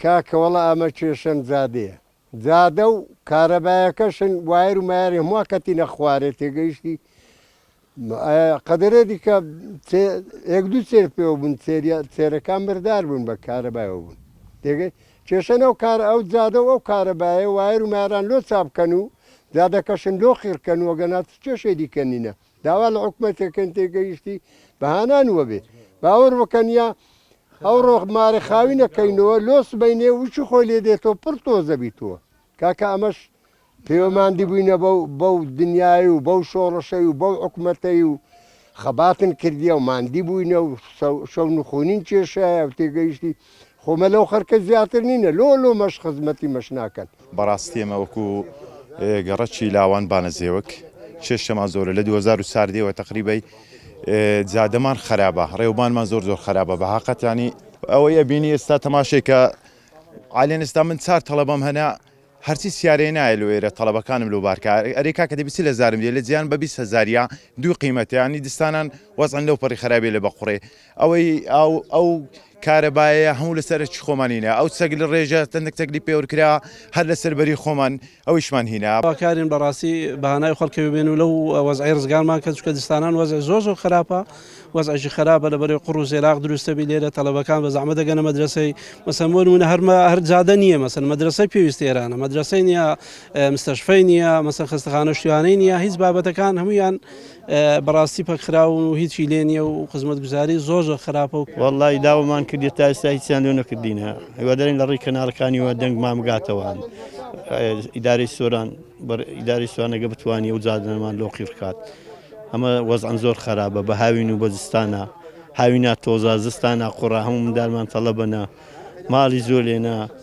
کاکە وەڵا ئەمە کێشەم زادەیە زادە و کارەبایەکەشن وایر و مایاری هەموو کەتینە خوارێ تێگەیشتی قەدرە دیکە یەک دوو سێر پێوە بوون سێرەکان بردار بوون بە کارەبایەوە بوون تێگەی کێشەنە و کار ئەو زادە و ئەو کارەبایە وایر و ماران لۆ چاپکەن و زادەکەشن لۆ خیرکەن وەگەنات کێشێ دیکەنینە داوا لە حکومەتێکن تێگەیشتی بەهانانوە بێ باوەڕ بکەن یا ئەو ڕۆخمارە خاوی نەکەینەوە لۆس بینێ وچی خۆی لێ دێتەوە پڕ تۆزە بیتووە کاکە ئەمەش پەیوەماندی بووینە بەو دنیای و بەو شۆڕەشەی و بەو حکومەتەی و خەباتن کردیە و ماندی بووینە و شەو نخۆنین کێشایە و تێگەیشتی خۆمە لەو خەرکە زیاتر نینە لۆ مەش خزمەتی مەش ناکەن بەڕاستی ئێمە وەکو گەڕەکی لاوان بانەزێوک شێشەمان زۆرە لە 2004 تقریبای جادەمان خراپە ڕێوبانمان زۆر خراپە بە حقەتانی ئەوەی ئەبینی ئێستا تەماشێکە عالێن ئێستا من چار تەڵەبەم هەنا هەرچی سیارەی نایە لێرە تەڵەبەکانم لەو بارکە ئەرێ کاکە دە 20,000 دێ لە جیان بە 20,000 دوو قیمەتیانی دستانان وەزن لەو پەڕی خراپێ لە بەقوڕێ ئەوەی ئەو کارەبایە هەموو لەسەرکی خۆمانینە ئەو سەگ لە ڕێژە تەندێک تەکلی پێورکرا هەر لەسەر بەری خۆمان ئەویشمان هینا کارین بەڕاستی بەهانای خەڵکە ببێن و لەو وەزعی ڕزگارمان کە چکە دستانان وەزع زۆر خراپە وەزعی خراپە لەبەرەوەی قوڕ و زێراق دروستە بی لێرە تەڵەبەکان بە زەحمەت دەگەنە مەدرسەی مەسەڵەن بۆ هەر جادە نییە مەسەڵەن مەدرسەی پێویستی ئێرانە مەدرسەی نییە مستەشفەی نییە مەسەڵەن خستەخانە شتوانەی نییە هیچ بابەتەکان هەمویان بەڕاستی پەکراون و هیچی لێ نییە و خزمەتگوزاری زۆر خراپە و وەڵڵی داوامان کردی تا ئێستا هیچیان لێ نەکردینە هیوادارین لە ڕێی کەناڵەکانیەوە دەنگ مامگاتەوەن ئیدارەی سۆران ئیداری سوانەگە بتوانانی ئەو جادەمان لۆقی بکات ئەمە وەزعەن زۆر خراپە بە هاوین و بە زستانە هاوینە تۆزە زستانە قوڕە هەموو منداڵمان تەڵەبەنە ماڵی زۆر لێنە